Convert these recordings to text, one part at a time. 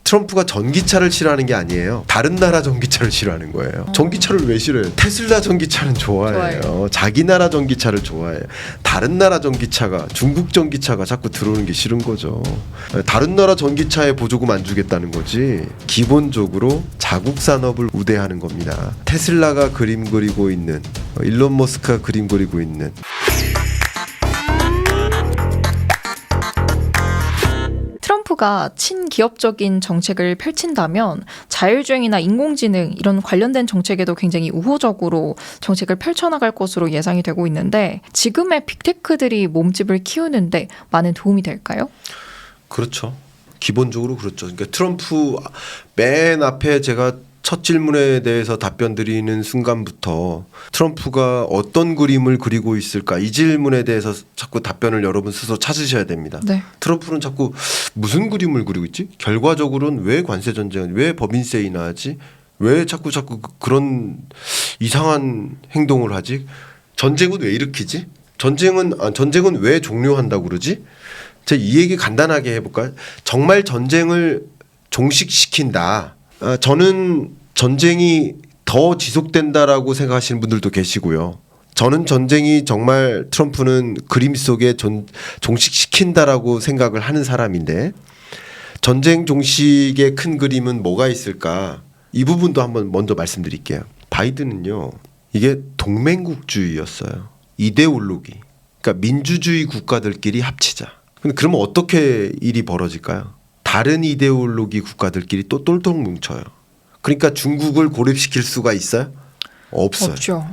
트럼프가 전기차를 싫어하는 게 아니에요. 다른 나라 전기차를 싫어하는 거예요. 전기차를 왜 싫어해요? 테슬라 전기차는 좋아해요. 자기 나라 전기차를 좋아해요. 다른 나라 전기차가, 중국 전기차가 자꾸 들어오는 게 싫은 거죠. 다른 나라 전기차에 보조금 안 주겠다는 거지. 기본적으로 자국 산업을 우대하는 겁니다. 테슬라가 그림 그리고 있는, 일론 머스크가 그림 그리고 있는. 트럼프가 친기업적인 정책을 펼친다면 자율주행이나 인공지능 이런 관련된 정책에도 굉장히 우호적으로 정책을 펼쳐나갈 것으로 예상이 되고 있는데 지금의 빅테크들이 몸집을 키우는데 많은 도움이 될까요? 그렇죠. 기본적으로 그렇죠. 그러니까 트럼프 맨 앞에 제가 첫 질문에 대해서 답변 드리는 순간부터 트럼프가 어떤 그림을 그리고 있을까 이 질문에 대해서 자꾸 답변을 여러분 스스로 찾으셔야 됩니다. 네. 트럼프는 자꾸 무슨 그림을 그리고 있지? 결과적으로는 왜 관세 전쟁, 왜 법인세 인하하지? 왜 자꾸 그런 이상한 행동을 하지? 전쟁은 왜 일으키지? 전쟁은 왜 종료한다고 그러지? 제가 이 얘기 간단하게 해볼까요? 정말 전쟁을 종식시킨다. 저는 전쟁이 더 지속된다라고 생각하시는 분들도 계시고요. 저는 전쟁이 정말 트럼프는 그림 속에 종식시킨다라고 생각을 하는 사람인데 전쟁 종식의 큰 그림은 뭐가 있을까? 이 부분도 한번 먼저 말씀드릴게요. 바이든은요. 이게 동맹국주의였어요. 이데올로기. 그러니까 민주주의 국가들끼리 합치자. 근데 그러면 어떻게 일이 벌어질까요? 다른 이데올로기 국가들끼리 또 똘똘 뭉쳐요. 그러니까 중국을 고립시킬 수가 있어요? 없어요. 없죠.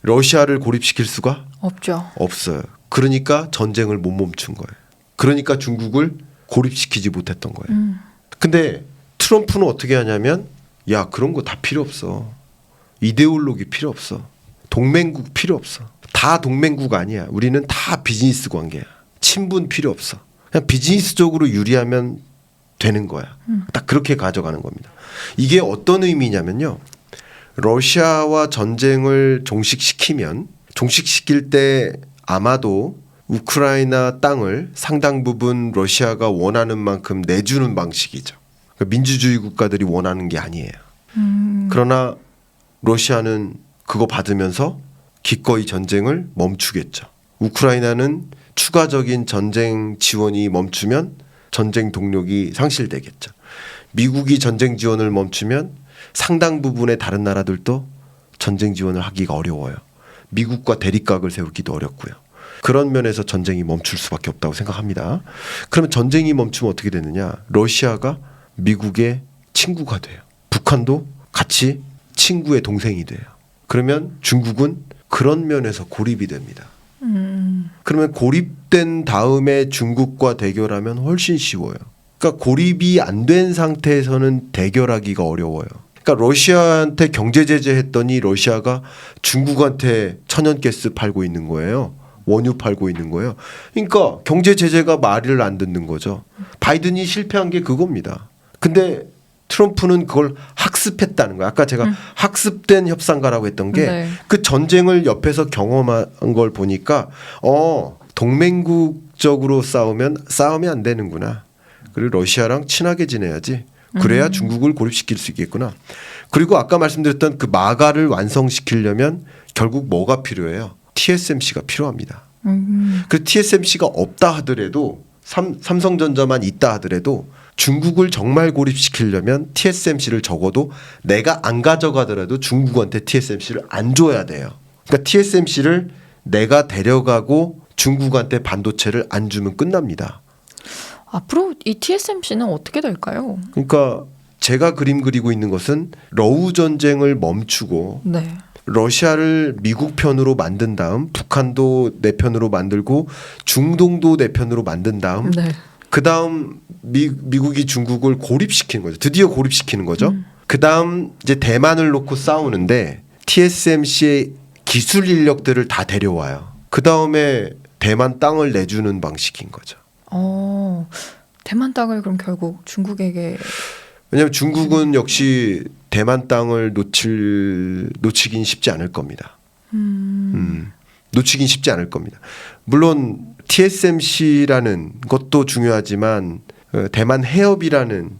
러시아를 고립시킬 수가 없죠. 없어요. 그러니까 전쟁을 못 멈춘 거예요. 그러니까 중국을 고립시키지 못했던 거예요. 근데 트럼프는 어떻게 하냐면 야 그런 거 다 필요 없어. 이데올로기 필요 없어. 동맹국 필요 없어. 다 동맹국 아니야. 우리는 다 비즈니스 관계야. 친분 필요 없어. 그냥 비즈니스적으로 유리하면 되는 거야. 딱 그렇게 가져가는 겁니다. 이게 어떤 의미냐면요. 러시아와 전쟁을 종식시킬 때 아마도 우크라이나 땅을 상당 부분 러시아가 원하는 만큼 내주는 방식이죠. 그러니까 민주주의 국가들이 원하는 게 아니에요. 그러나 러시아는 그거 받으면서 기꺼이 전쟁을 멈추겠죠. 우크라이나는 추가적인 전쟁 지원이 멈추면 전쟁 동력이 상실되겠죠. 미국이 전쟁 지원을 멈추면 상당 부분의 다른 나라들도 전쟁 지원을 하기가 어려워요. 미국과 대립각을 세우기도 어렵고요. 그런 면에서 전쟁이 멈출 수밖에 없다고 생각합니다. 그러면 전쟁이 멈추면 어떻게 되느냐? 러시아가 미국의 친구가 돼요. 북한도 같이 친구의 동생이 돼요. 그러면 중국은 그런 면에서 고립이 됩니다. 그러면 고립된 다음에 중국과 대결하면 훨씬 쉬워요. 그러니까 고립이 안 된 상태에서는 대결하기가 어려워요. 그러니까 러시아한테 경제 제재했더니 러시아가 중국한테 천연가스 팔고 있는 거예요. 원유 팔고 있는 거예요. 그러니까 경제 제재가 말을 안 듣는 거죠. 바이든이 실패한 게 그겁니다. 근데 트럼프는 그걸 학습했다는 거야. 아까 제가 학습된 협상가라고 했던 게 그 전쟁을 옆에서 경험한 걸 보니까 동맹국적으로 싸우면 안 되는구나. 그리고 러시아랑 친하게 지내야지. 그래야 중국을 고립시킬 수 있겠구나. 그리고 아까 말씀드렸던 그 마가를 완성시키려면 결국 뭐가 필요해요? TSMC가 필요합니다. 그 TSMC가 없다 하더라도 삼성전자만 있다 하더라도 중국을 정말 고립시키려면 TSMC를 적어도 내가 안 가져가더라도 중국한테 TSMC를 안 줘야 돼요. 그러니까 TSMC를 내가 데려가고 중국한테 반도체를 안 주면 끝납니다. 앞으로 이 TSMC는 어떻게 될까요? 그러니까 제가 그림 그리고 있는 것은 러우 전쟁을 멈추고 러시아를 미국 편으로 만든 다음 북한도 내 편으로 만들고 중동도 내 편으로 만든 다음 그 다음 미국이 중국을 고립시키는 거죠. 드디어 고립시키는 거죠. 그 다음 이제 대만을 놓고 싸우는데 TSMC의 기술 인력들을 다 데려와요. 그 다음에 대만 땅을 내주는 방식인 거죠. 대만 땅을 그럼 결국 중국에게 왜냐하면 중국은 역시 대만 땅을 놓치긴 쉽지 않을 겁니다. 놓치긴 쉽지 않을 겁니다. 물론 TSMC라는 것도 중요하지만 대만 해협이라는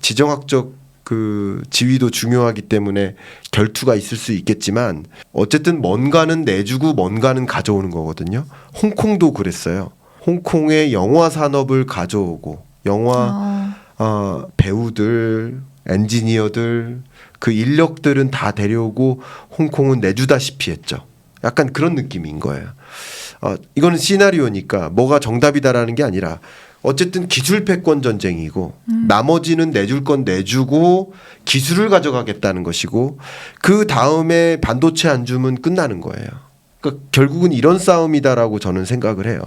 지정학적 그 지위도 중요하기 때문에 결투가 있을 수 있겠지만 어쨌든 뭔가는 내주고 뭔가는 가져오는 거거든요. 홍콩도 그랬어요. 홍콩의 영화 산업을 가져오고 영화 배우들, 엔지니어들 그 인력들은 다 데려오고 홍콩은 내주다시피 했죠. 약간 그런 느낌인 거예요. 이거는 시나리오니까 뭐가 정답이다라는 게 아니라 어쨌든 기술 패권 전쟁이고 나머지는 내줄 건 내주고 기술을 가져가겠다는 것이고 그 다음에 반도체 안 주면 끝나는 거예요. 그러니까 결국은 이런 싸움이다라고 저는 생각을 해요.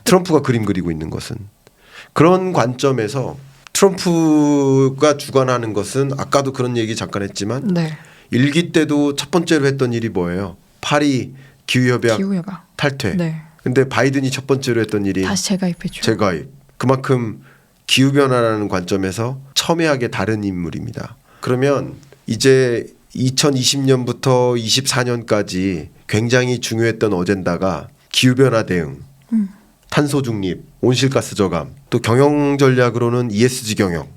트럼프가 그림 그리고 있는 것은 그런 관점에서 트럼프가 주관하는 것은 아까도 그런 얘기 잠깐 했지만 네. 일기 때도 첫 번째로 했던 일이 뭐예요? 파리 기후협약 탈퇴. 네. 근데 바이든이 첫 번째로 했던 일이 다시 재가입했죠. 재가입. 그만큼 기후변화라는 관점에서 첨예하게 다른 인물입니다. 그러면 이제 2020년부터 24년까지 굉장히 중요했던 어젠다가 기후변화 대응, 탄소 중립, 온실가스 저감, 또 경영 전략으로는 ESG 경영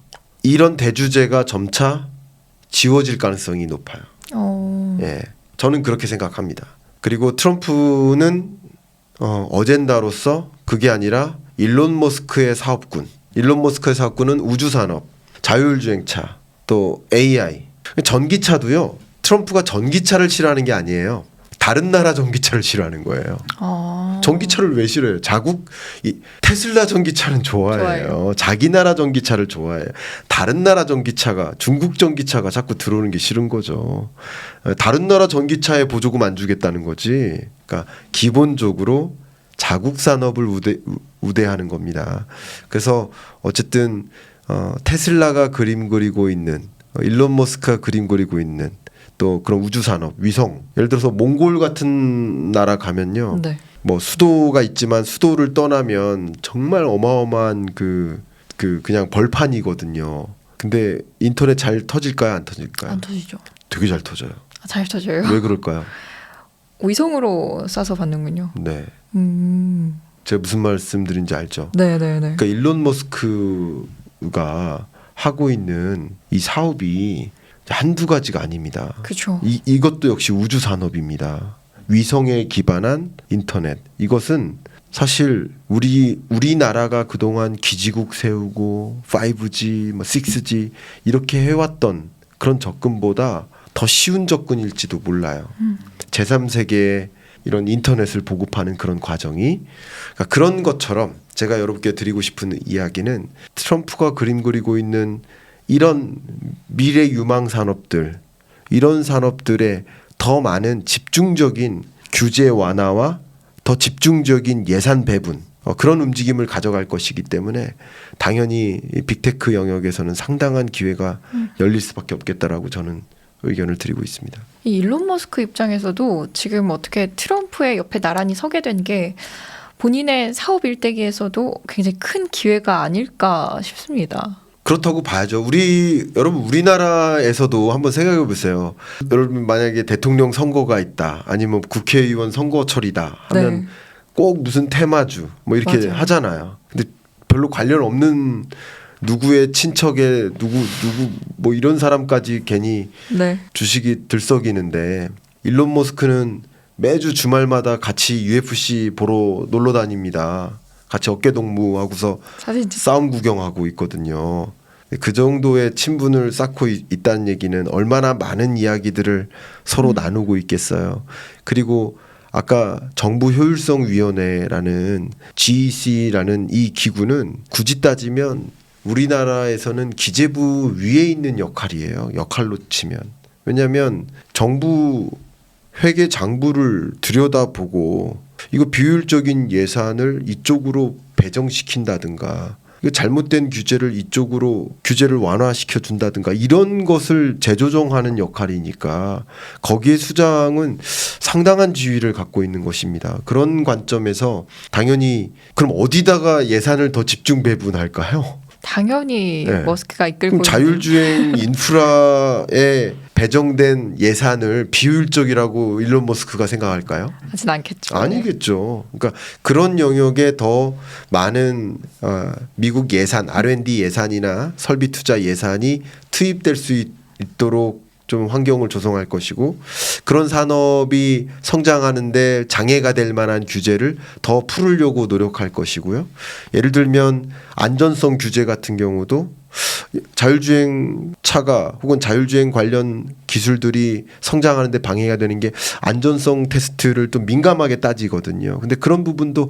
이런 대주제가 점차 지워질 가능성이 높아요. 예, 저는 그렇게 생각합니다. 그리고 트럼프는 어젠다로서 그게 아니라 일론 머스크의 사업군. 일론 머스크의 사업군은 우주산업, 자율주행차, 또 AI. 전기차도요. 트럼프가 전기차를 싫어하는 게 아니에요. 다른 나라 전기차를 싫어하는 거예요. 전기차를 왜 싫어해요? 테슬라 전기차는 좋아해요. 자기 나라 전기차를 좋아해요. 다른 나라 전기차가 중국 전기차가 자꾸 들어오는 게 싫은 거죠. 다른 나라 전기차에 보조금 안 주겠다는 거지. 그러니까 기본적으로 자국 산업을 우대하는 겁니다. 그래서 어쨌든 테슬라가 그림 그리고 있는 일론 머스크가 그림 그리고 있는 또 그런 우주 산업, 위성 예를 들어서 몽골 같은 나라 가면요. 네. 뭐 수도가 있지만 수도를 떠나면 정말 어마어마한 그냥 벌판이거든요. 근데 인터넷 잘 터질까요? 안 터질까요? 안 터지죠. 되게 잘 터져요. 잘 터져요? 왜 그럴까요? 위성으로 쏴서 받는군요. 네. 제가 무슨 말씀드린지 알죠? 네네네. 그러니까 일론 머스크가 하고 있는 이 사업이 한두 가지가 아닙니다. 그렇죠. 이것도 역시 우주 산업입니다. 위성에 기반한 인터넷. 이것은 사실 우리나라가 그동안 기지국 세우고 5G, 6G 이렇게 해왔던 그런 접근보다 더 쉬운 접근일지도 몰라요. 제3세계에 이런 인터넷을 보급하는 그런 과정이 그러니까 그런 것처럼 제가 여러분께 드리고 싶은 이야기는 트럼프가 그림 그리고 있는 이런 미래 유망 산업들 이런 산업들의 더 많은 집중적인 규제 완화와 더 집중적인 예산 배분 그런 움직임을 가져갈 것이기 때문에 당연히 빅테크 영역에서는 상당한 기회가 열릴 수밖에 없겠다라고 저는 의견을 드리고 있습니다. 이 일론 머스크 입장에서도 지금 어떻게 트럼프의 옆에 나란히 서게 된 게 본인의 사업 일대기에서도 굉장히 큰 기회가 아닐까 싶습니다. 그렇다고 봐야죠. 여러분 우리나라에서도 한번 생각해 보세요. 여러분 만약에 대통령 선거가 있다, 아니면 국회의원 선거철이다 하면 네. 꼭 무슨 테마주 뭐 이렇게 맞아요. 하잖아요. 근데 별로 관련 없는 누구의 친척에 누구 뭐 이런 사람까지 괜히 네. 주식이 들썩이는데 일론 머스크는 매주 주말마다 같이 UFC 보러 놀러 다닙니다. 같이 어깨 동무하고서 사진 싸움 구경하고 있거든요. 그 정도의 친분을 쌓고 있다는 얘기는 얼마나 많은 이야기들을 서로 나누고 있겠어요. 그리고 아까 정부효율성위원회라는 GEC라는 이 기구는 굳이 따지면 우리나라에서는 기재부 위에 있는 역할이에요. 역할로 치면. 왜냐하면 정부 회계 장부를 들여다보고 이거 비효율적인 예산을 이쪽으로 배정시킨다든가 이거 잘못된 규제를 이쪽으로 규제를 완화시켜 준다든가 이런 것을 재조정하는 역할이니까 거기에 수장은 상당한 지위를 갖고 있는 것입니다. 그런 관점에서 당연히 그럼 어디다가 예산을 더 집중 배분할까요? 당연히 네. 머스크가 이끌고 그럼 자율주행 인프라에 배정된 예산을 비효율적이라고 일론 머스크가 생각할까요? 하진 않겠죠. 아니겠죠. 그러니까 그런 영역에 더 많은 미국 예산, R&D 예산이나 설비 투자 예산이 투입될 수 있도록 좀 환경을 조성할 것이고, 그런 산업이 성장하는데 장애가 될 만한 규제를 더 풀으려고 노력할 것이고요. 예를 들면 안전성 규제 같은 경우도 자율주행 차가 혹은 자율주행 관련 기술들이 성장하는데 방해가 되는 게 안전성 테스트를 또 민감하게 따지거든요. 근데 그런 부분도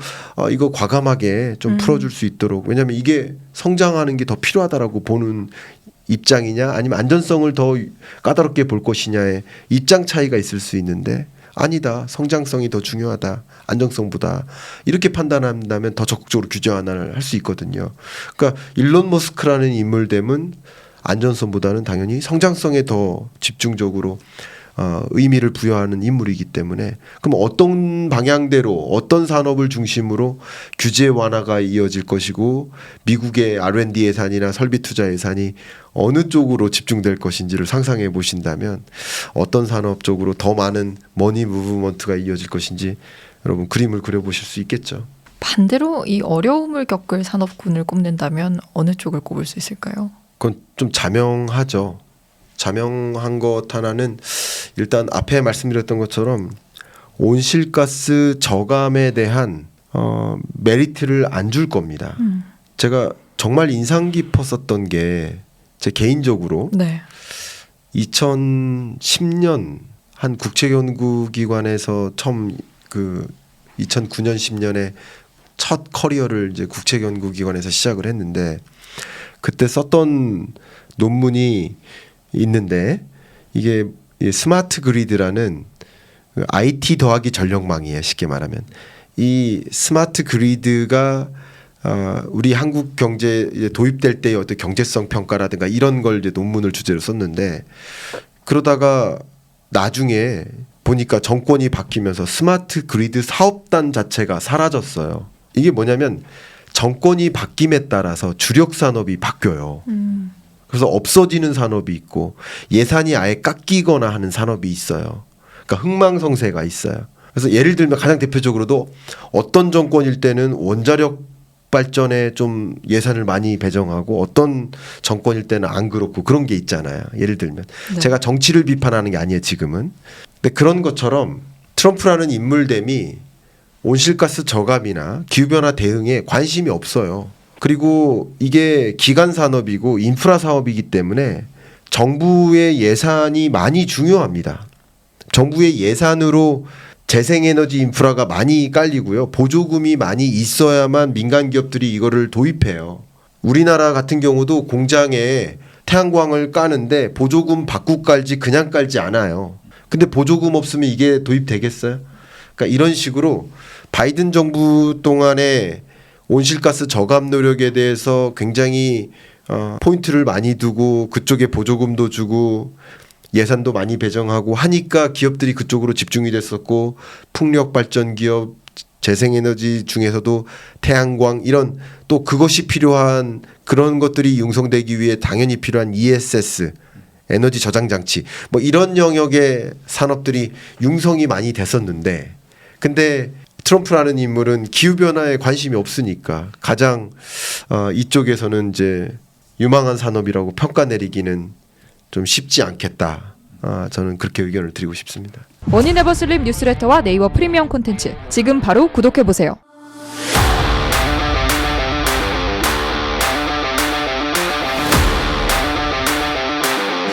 이거 과감하게 좀 풀어줄 수 있도록, 왜냐하면 이게 성장하는 게 더 필요하다라고 보는 입장이냐 아니면 안전성을 더 까다롭게 볼 것이냐의 입장 차이가 있을 수 있는데, 아니다, 성장성이 더 중요하다, 안정성보다, 이렇게 판단한다면 더 적극적으로 규제 완화를 할 수 있거든요. 그러니까 일론 머스크라는 인물됨은 안전성보다는 당연히 성장성에 더 집중적으로 의미를 부여하는 인물이기 때문에, 그럼 어떤 방향대로 어떤 산업을 중심으로 규제 완화가 이어질 것이고 미국의 R&D 예산이나 설비 투자 예산이 어느 쪽으로 집중될 것인지를 상상해 보신다면 어떤 산업 쪽으로 더 많은 머니 무브먼트가 이어질 것인지 여러분 그림을 그려보실 수 있겠죠. 반대로 이 어려움을 겪을 산업군을 꼽는다면 어느 쪽을 꼽을 수 있을까요? 그건 좀 자명하죠. 자명한 것 하나는 일단 앞에 말씀드렸던 것처럼 온실가스 저감에 대한 메리트를 안 줄 겁니다. 제가 정말 인상 깊었었던 게 제 개인적으로 네. 2010년 한 국책연구기관에서 처음 2009년 10년에 첫 커리어를 이제 국책연구기관에서 시작을 했는데, 그때 썼던 논문이 있는데 이게 스마트 그리드라는 IT 더하기 전력망이에요. 쉽게 말하면 이 스마트 그리드가 우리 한국 경제에 도입될 때의 어떤 경제성 평가라든가 이런 걸 이제 논문을 주제로 썼는데, 그러다가 나중에 보니까 정권이 바뀌면서 스마트 그리드 사업단 자체가 사라졌어요. 이게 뭐냐면 정권이 바뀜에 따라서 주력 산업이 바뀌어요. 그래서 없어지는 산업이 있고 예산이 아예 깎이거나 하는 산업이 있어요. 그러니까 흥망성쇠가 있어요. 그래서 예를 들면 가장 대표적으로도 어떤 정권일 때는 원자력 발전에 좀 예산을 많이 배정하고 어떤 정권일 때는 안 그렇고 그런 게 있잖아요. 예를 들면 네. 제가 정치를 비판하는 게 아니에요 지금은. 근데 그런 것처럼 트럼프라는 인물됨이 온실가스 저감이나 기후변화 대응에 관심이 없어요. 그리고 이게 기간 산업이고 인프라 사업이기 때문에 정부의 예산이 많이 중요합니다. 정부의 예산으로 재생에너지 인프라가 많이 깔리고요. 보조금이 많이 있어야만 민간 기업들이 이거를 도입해요. 우리나라 같은 경우도 공장에 태양광을 까는데 보조금 받고 깔지 그냥 깔지 않아요. 근데 보조금 없으면 이게 도입되겠어요? 그러니까 이런 식으로 바이든 정부 동안에 온실가스 저감 노력에 대해서 굉장히 포인트를 많이 두고 그쪽에 보조금도 주고 예산도 많이 배정하고 하니까 기업들이 그쪽으로 집중이 됐었고, 풍력 발전 기업, 재생에너지 중에서도 태양광 이런 또 그것이 필요한 그런 것들이 융성되기 위해 당연히 필요한 ESS 에너지 저장 장치 뭐 이런 영역의 산업들이 융성이 많이 됐었는데, 근데 트럼프라는 인물은 기후 변화에 관심이 없으니까 가장 이쪽에서는 이제 유망한 산업이라고 평가 내리기는 좀 쉽지 않겠다. 저는 그렇게 의견을 드리고 싶습니다. 머니네버슬립 뉴스레터와 네이버 프리미엄 콘텐츠 지금 바로 구독해보세요.